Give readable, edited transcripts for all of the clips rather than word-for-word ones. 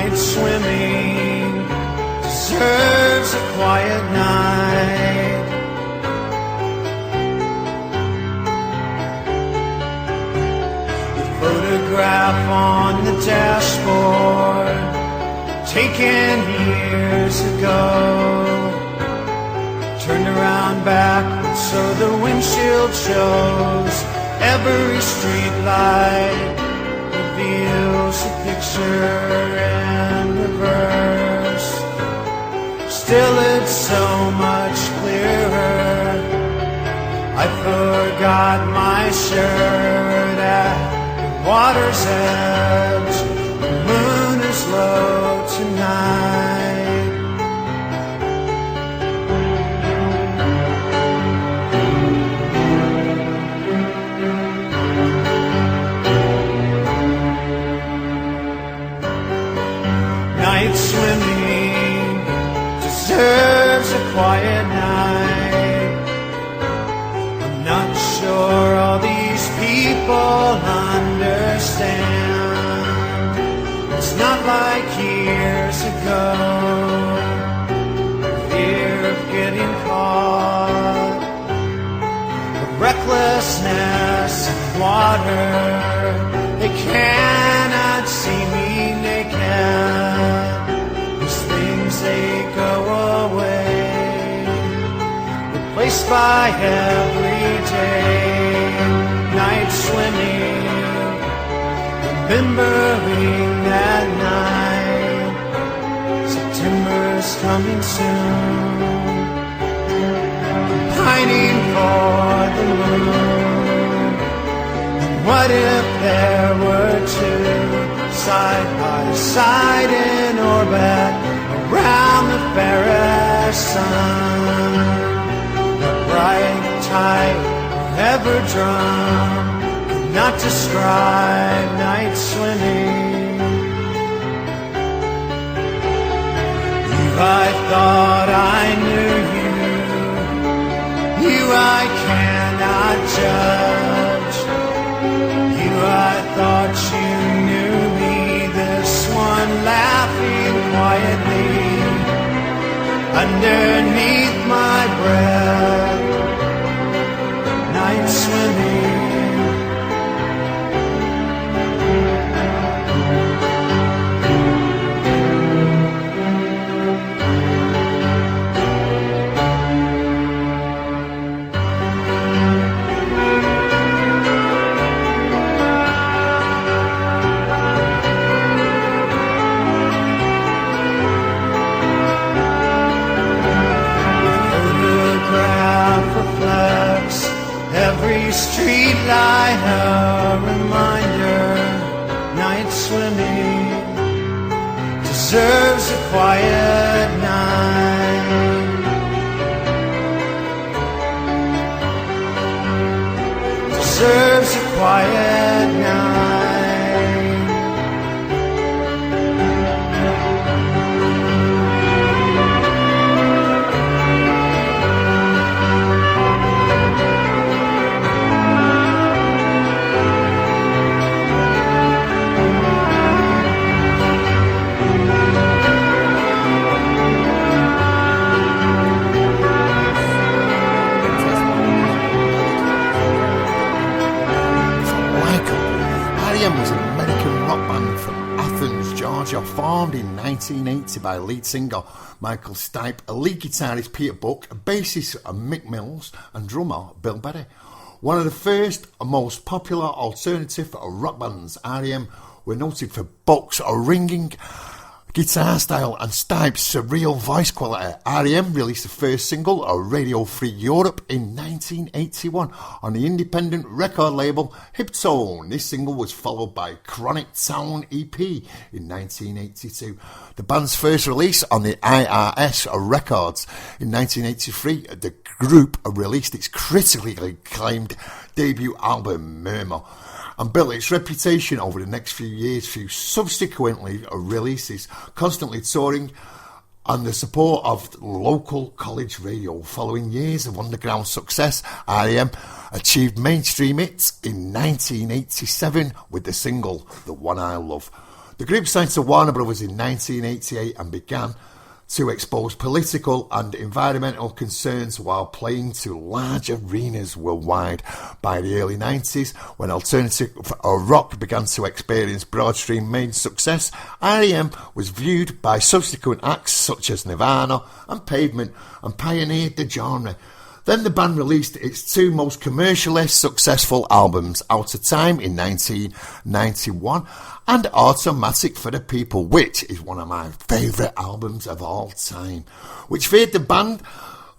night swimming deserves a quiet night. The photograph on the dashboard, taken years ago, turned around backwards so the windshield shows. Every street light reveals a picture in reverse. Still it's so much clearer. I forgot my shirt at the water's edge. The moon is low tonight. Night swimming deserves a quiet night. I'm not sure all these people understand. It's not like years ago. Fear of getting caught, the recklessness of water. They cannot see me naked. These things, they go away, replaced by everyday night swimming, remembering that night. September's coming soon, pining for the moon. And what if there were two side by side in orbit around the fairest sun? The bright tide ever drum could not describe night swimming. You, I thought I knew you. You, I cannot judge. You, I thought you knew me. This one laughing quietly underneath my breath. Night swimming. Every street light a reminder. Night swimming deserves a quiet night. Deserves a quiet night. Was an American rock band from Athens, Georgia, formed in 1980 by lead singer Michael Stipe, a lead guitarist Peter Buck, a bassist Mick Mills, and drummer Bill Berry. One of the first and most popular alternative rock bands, R.E.M. were noted for Buck's ringing guitar style and Stipe's surreal voice quality. R.E.M. released the first single, Radio Free Europe, in 1981 on the independent record label Hiptone. This single was followed by Chronic Town EP in 1982. The band's first release on the IRS Records in 1983, the group released its critically acclaimed debut album Murmur, and built its reputation over the next few years through subsequently releases, constantly touring, and the support of local college radio. Following years of underground success, R.E.M. achieved mainstream hits in 1987 with the single The One I Love. The group signed to Warner Brothers in 1988 and began to expose political and environmental concerns while playing to large arenas worldwide. By the early 90s, when alternative rock began to experience broad-stream main success, R.E.M. was viewed by subsequent acts such as Nirvana and Pavement and pioneered the genre. Then the band released its two most commercially successful albums, Out of Time in 1991 and Automatic for the People, which is one of my favourite albums of all time, which feared the band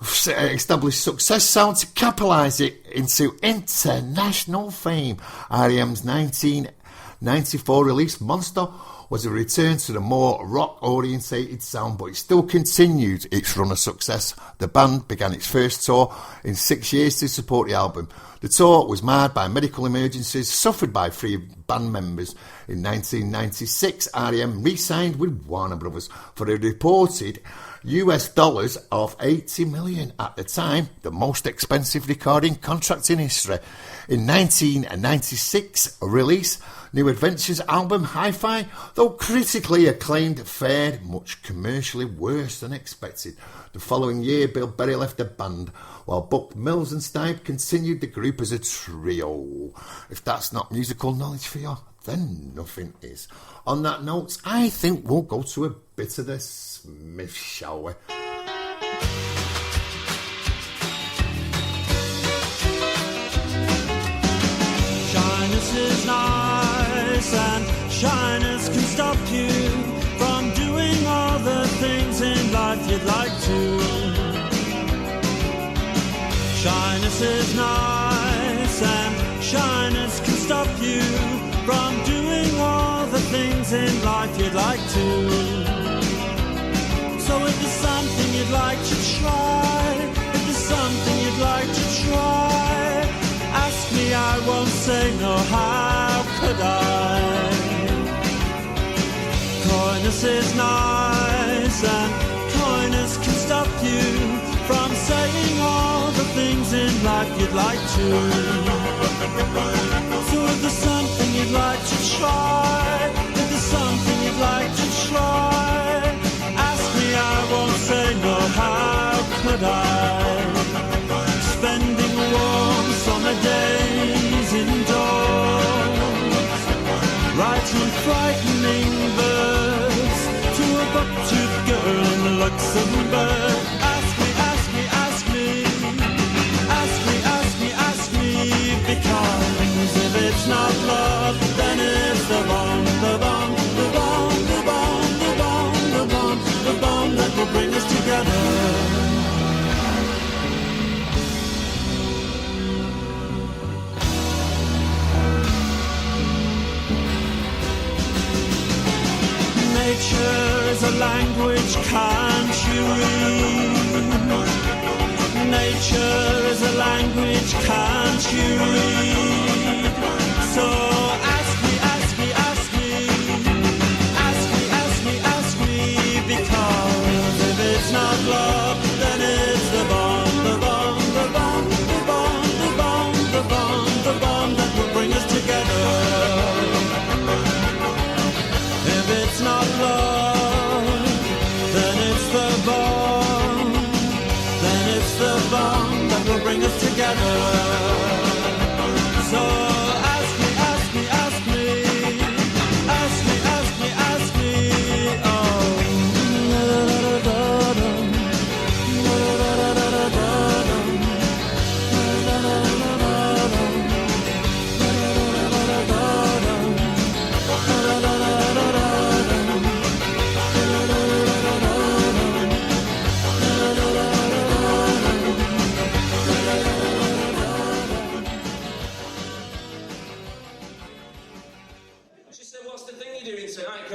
established success sound to capitalise it into international fame. R.E.M.'s 1994 release, Monster, was a return to the more rock-orientated sound, but it still continued its run of success. The band began its first tour in 6 years to support the album. The tour was marred by medical emergencies suffered by 3 band members. In 1996, R.E.M. re-signed with Warner Brothers for a reported US dollars of 80 million, at the time the most expensive recording contract in history. In 1996 release, New Adventures album Hi-Fi, though critically acclaimed, fared much commercially worse than expected. The following year, Bill Berry left the band, while Buck, Mills and Stipe continued the group as a trio. If that's not musical knowledge for you, then nothing is. On that note, I think we'll go to a bit of the Smith, shall we? Shyness is nice, and shyness can stop you from doing all the things in life you'd like to. Shyness is nice, and shyness can stop you from doing all the things in life you'd like to. So if there's something you'd like to try, if there's something you'd like to try, ask me, I won't say no, how could I? Coyness is nice, and coyness can stop you from saying all the things in life you'd like to. So if there's something you'd like to try, if there's something you'd like to try, ask me, I won't say no, how could I? Spending warm summer days indoors, writing frightening verse to a buck-toothed girl in Luxembourg. Ask me, ask me, ask me, ask me, ask me, ask me, because if it's not love, then it's the bomb, the bomb, the bomb, the bomb, the bomb, the bomb, the bomb that will bring us together. Nature's a language, can't you read? Nature is a language, can't you read? So ask me, ask me, ask me, ask me, ask me, ask me, because if it's not love, then it's the bomb, the bomb, the bomb, the bomb, the bomb, the bomb, the bomb that will bring us together. If it's not love, then it's the bomb, then it's the bomb that will bring us together. So ask me, ask me, ask me, ask me, ask me, ask me, oh.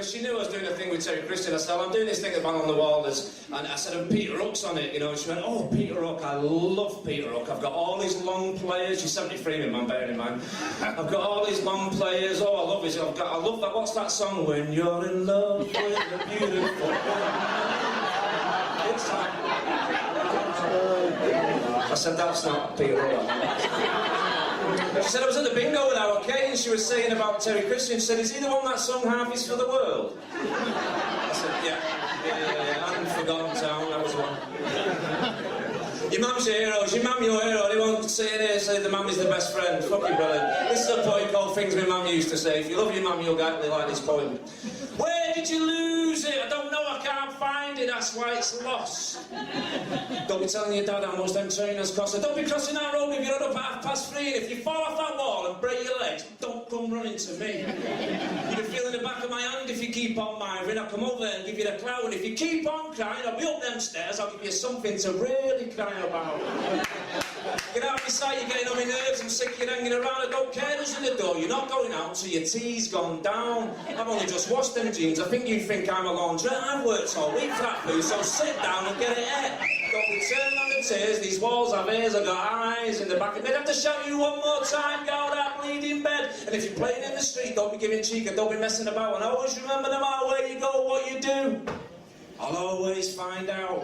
She knew I was doing a thing with Terry Christian. I said, I'm doing this thing at Bang on the Wall, and I said, and Peter Hook's on it, you know. And she went, oh, Peter Hook, I love Peter Hook. I've got all these long players. She's 73, man, bearing in mind. I've got all these long players. Oh, I love his. I love that. What's that song? When you're in love with a beautiful woman. It's time. I said, that's not Peter Hook. She said, I was at the bingo with our Kate and she was saying about Terry Christian. She said, is he the one that sung Half Is for the World? I said, yeah. I hadn't forgotten town, that was one. Your mum's your hero, your mum your hero. They won't say it here, say the mum is the best friend. Fucking brilliant. This is a poem called Things My Mum Used to Say. If you love your mum, you'll actually like this poem. Where did you lose it? I don't know, I can't find it, that's why it's lost. Don't be telling your dad how much them trainers cost. Don't be crossing that road if you're up at 3:30. And if you fall off that wall and break your legs, don't come running to me. You can feel in the back of my hand if you keep on mithering. I'll come over and give you the clout. And if you keep on crying, I'll be up them stairs, I'll give you something to really cry about. Get out of my sight, you're getting on my nerves, I'm sick, you're hanging around, I don't care who's in the door, you're not going out till your tea's gone down. I've only just washed them jeans, I think you think I'm a laundrette, I've worked all week for that food, so sit down and get it out. Don't be turning on the tears, these walls have ears, I've got eyes in the back of my head. Have to shout you one more time, go that bleeding bed. And if you're playing in the street, don't be giving cheek and don't be messing about. And always remember no matter where you go, what you do, I'll always find out.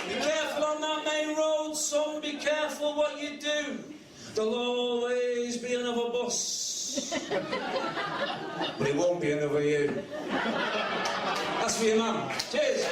Be careful on that main road, son, be careful what you do. There'll always be another bus. But it won't be another you. That's for your mum. Cheers.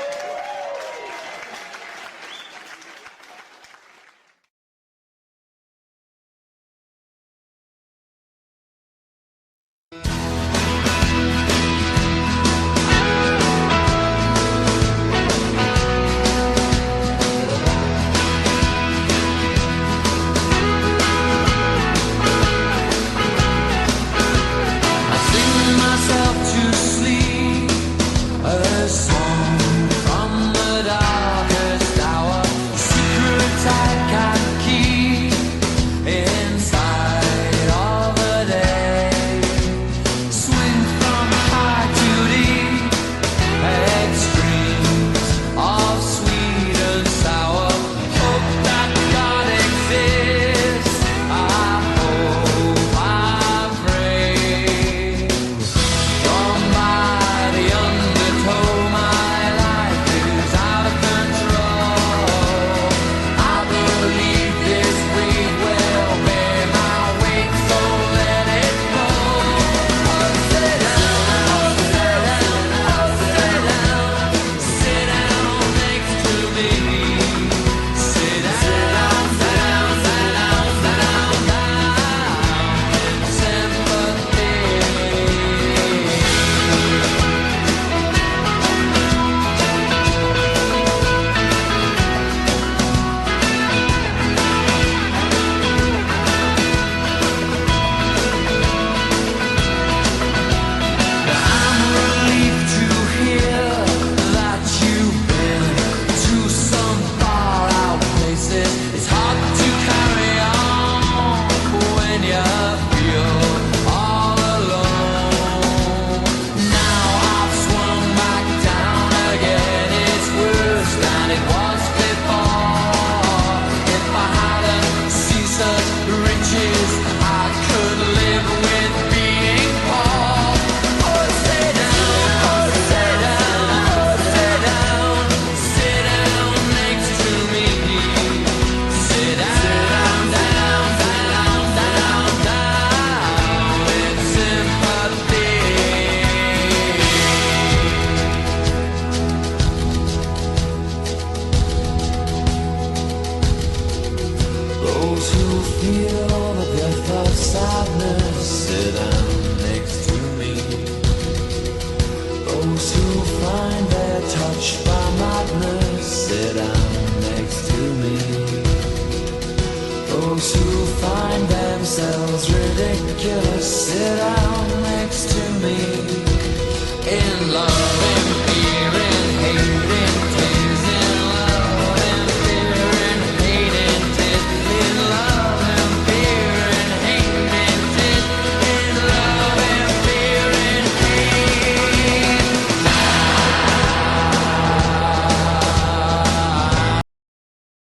Ridiculous, sit down next to me in line.